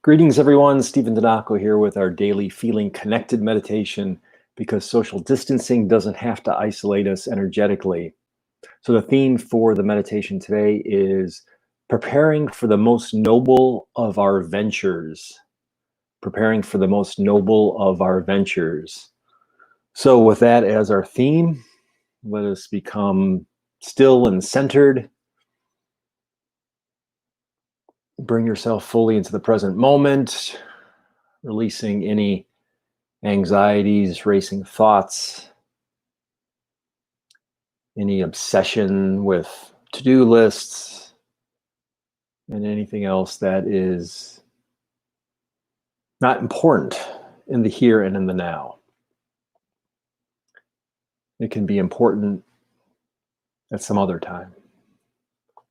Greetings, everyone. Stephen Donaco here with our daily Feeling Connected meditation, because social distancing doesn't have to isolate us energetically. So the theme for the meditation today is preparing for the most noble of our ventures. Preparing for the most noble of our ventures. So with that as our theme, let us become still and centered. Bring yourself fully into the present moment, releasing any anxieties, racing thoughts, any obsession with to-do lists, and anything else that is not important in the here and in the now. It can be important at some other time.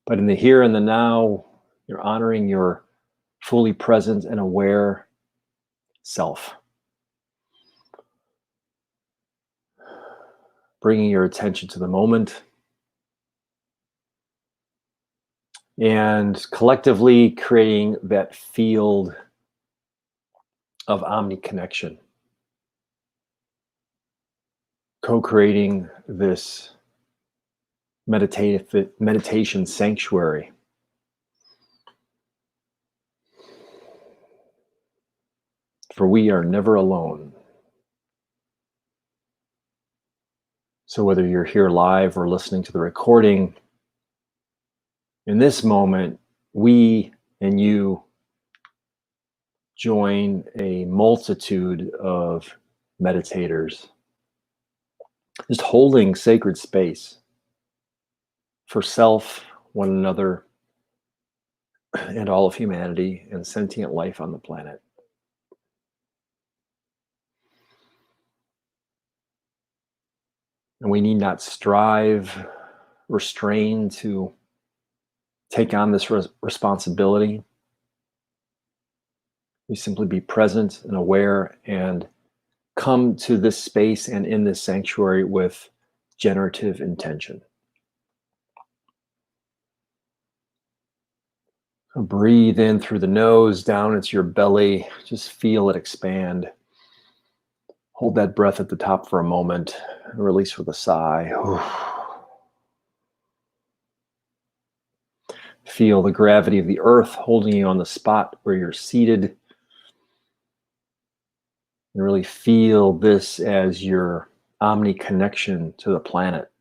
But in the here and the now, you're honoring your fully present and aware self. Bringing your attention to the moment. And collectively creating that field of omni-connection. Co-creating this meditation sanctuary. For we are never alone. So whether you're here live or listening to the recording, in this moment, we and you join a multitude of meditators, just holding sacred space for self, one another, and all of humanity and sentient life on the planet. And we need not strive or strain to take on this responsibility. We simply be present and aware and come to this space and in this sanctuary with generative intention. So breathe in through the nose, down into your belly. Just feel it expand. Hold that breath at the top for a moment and release with a sigh. Feel the gravity of the earth holding you on the spot where you're seated. And really feel this as your omni-connection to the planet.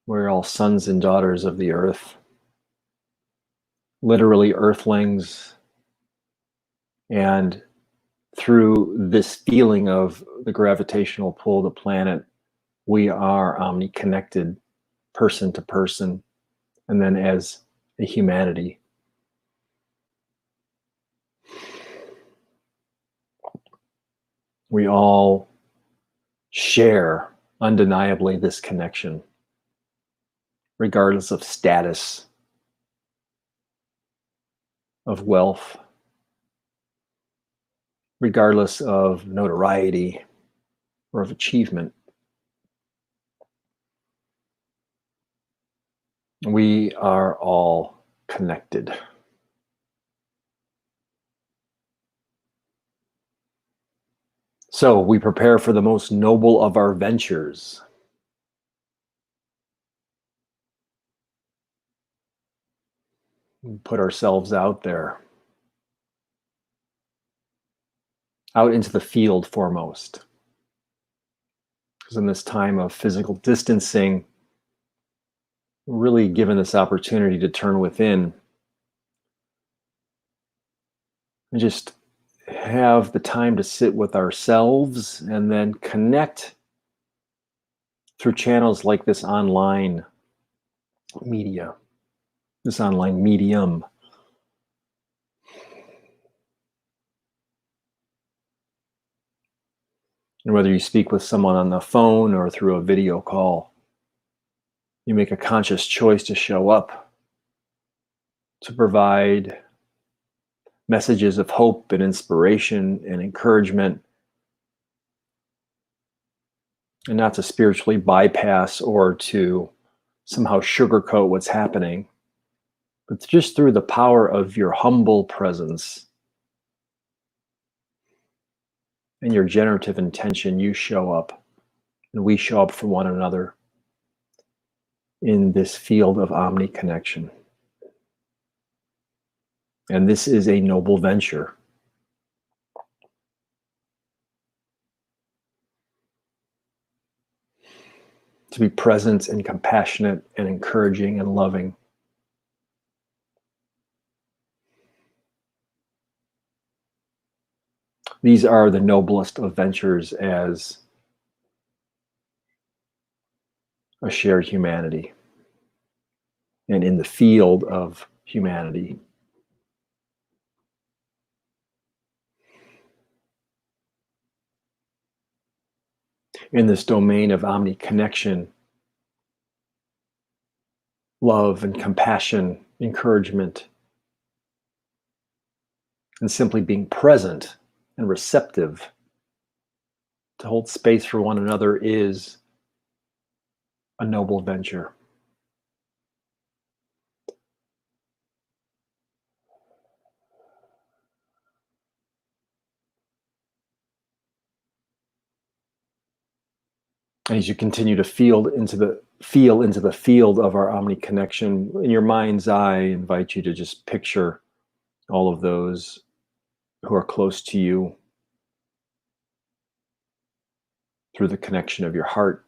We're all sons and daughters of the earth. Literally earthlings. And through this feeling of the gravitational pull of the planet, we are omni-connected, person to person, and then as a humanity. We all share undeniably this connection, regardless of status, of wealth, regardless of notoriety or of achievement. We are all connected. So we prepare for the most noble of our ventures. We put ourselves out there, out into the field foremost. Because in this time of physical distancing, we're really given this opportunity to turn within and just have the time to sit with ourselves and then connect through channels like this online media, this online medium. And whether you speak with someone on the phone or through a video call, you make a conscious choice to show up, to provide messages of hope and inspiration and encouragement, and not to spiritually bypass or to somehow sugarcoat what's happening, But just through the power of your humble presence and your generative intention, you show up and we show up for one another in this field of omni connection. And this is a noble venture. To be present and compassionate and encouraging and loving. These are the noblest of ventures as a shared humanity and in the field of humanity. In this domain of omni connection, love and compassion, encouragement, and simply being present and receptive to hold space for one another is a noble venture. As you continue to feel into the field of our omni connection, in your mind's eye, I invite you to just picture all of those who are close to you through the connection of your heart.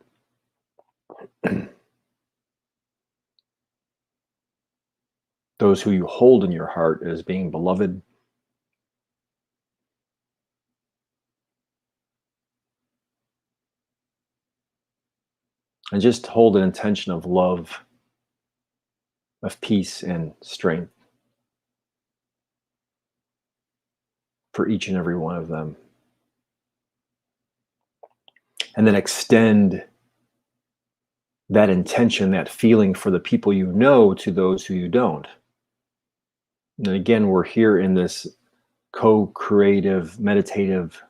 Those who you hold in your heart as being beloved. And just hold an intention of love, of peace and strength for each and every one of them. And then extend that intention, that feeling for the people you know to those who you don't. And again, we're here in this co-creative, meditative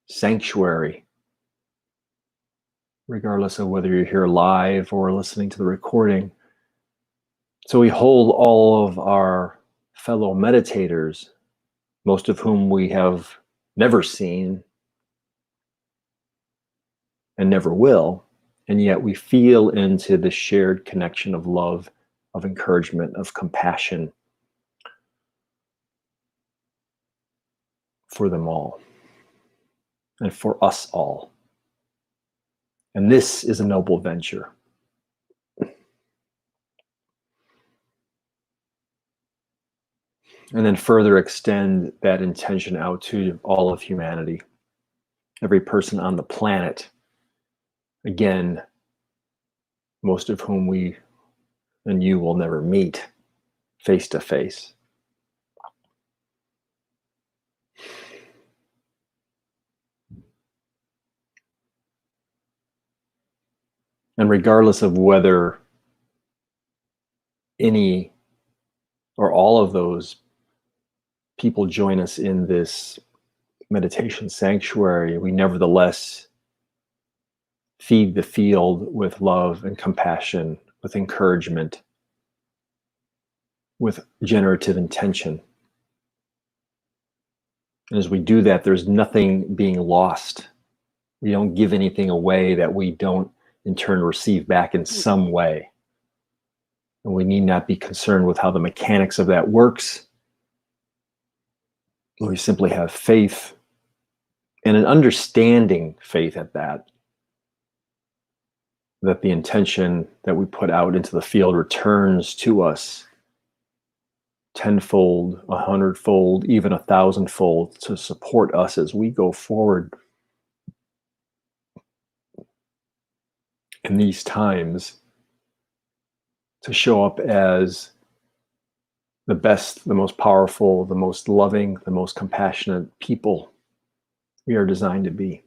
sanctuary, regardless of whether you're here live or listening to the recording. So we hold all of our fellow meditators, most of whom we have never seen and never will, and yet we feel into the shared connection of love, of encouragement, of compassion for them all and for us all. And this is a noble venture. And then further extend that intention out to all of humanity, every person on the planet. Again, most of whom we and you will never meet face to face. And regardless of whether any or all of those people join us in this meditation sanctuary, we nevertheless feed the field with love and compassion, with encouragement, with generative intention. And as we do that, there's nothing being lost. We don't give anything away that we don't in turn receive back in some way. And we need not be concerned with how the mechanics of that works. We simply have faith and an understanding faith at that the intention that we put out into the field returns to us tenfold, 100-fold, even 1,000-fold to support us as we go forward in these times, to show up as the best, the most powerful, the most loving, the most compassionate people we are designed to be.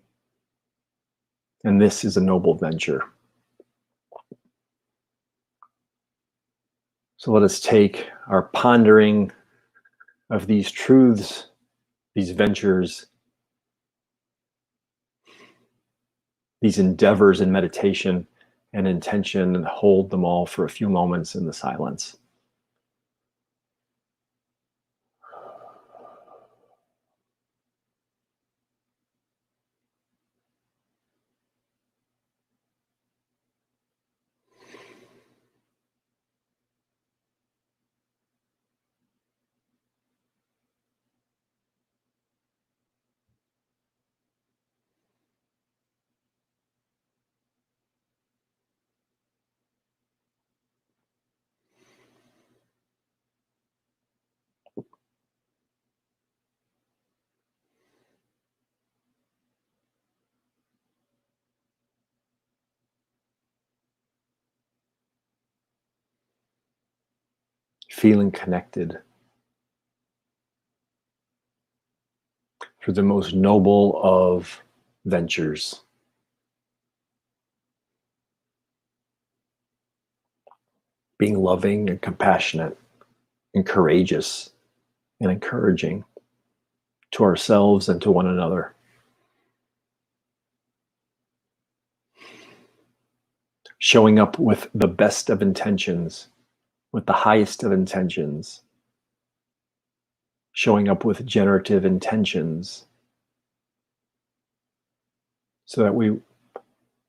And this is a noble venture. So let us take our pondering of these truths, these ventures, these endeavors in meditation and intention, and hold them all for a few moments in the silence. feeling connected through the most noble of ventures. Being loving and compassionate and courageous and encouraging to ourselves and to one another. Showing up with the best of intentions, with the highest of intentions. Showing up with generative intentions so that we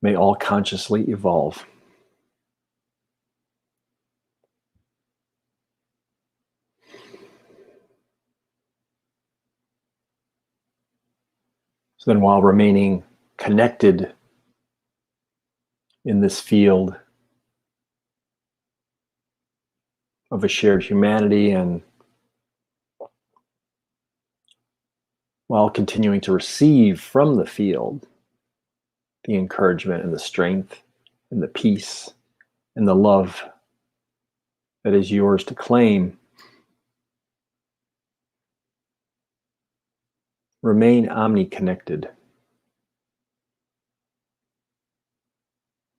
may all consciously evolve. So then, while remaining connected in this field of a shared humanity, and while continuing to receive from the field the encouragement and the strength and the peace and the love that is yours to claim, remain omni-connected.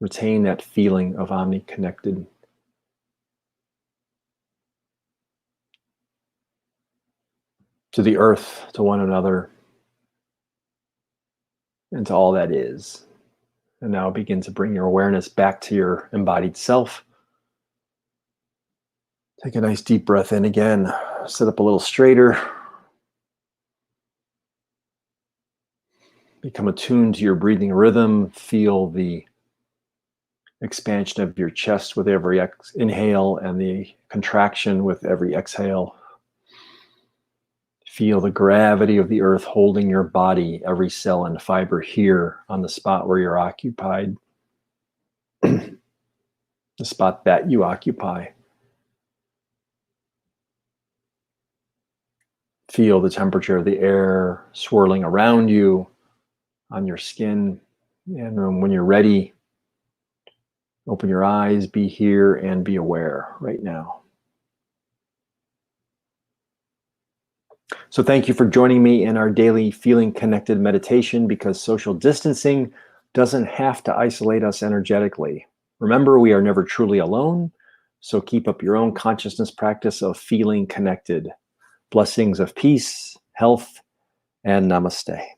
Retain that feeling of omni-connected. To the earth, to one another, and to all that is. And now begin to bring your awareness back to your embodied self. Take a nice deep breath in again. Sit up a little straighter. Become attuned to your breathing rhythm. Feel the expansion of your chest with every inhale and the contraction with every exhale. Feel the gravity of the earth holding your body, every cell and fiber here on the spot where you're occupied, the spot that you occupy. Feel the temperature of the air swirling around you, on your skin. And when you're ready, open your eyes, be here, and be aware right now. So thank you for joining me in our daily Feeling Connected meditation, because social distancing doesn't have to isolate us energetically. Remember, we are never truly alone, so keep up your own consciousness practice of feeling connected. Blessings of peace, health, and namaste.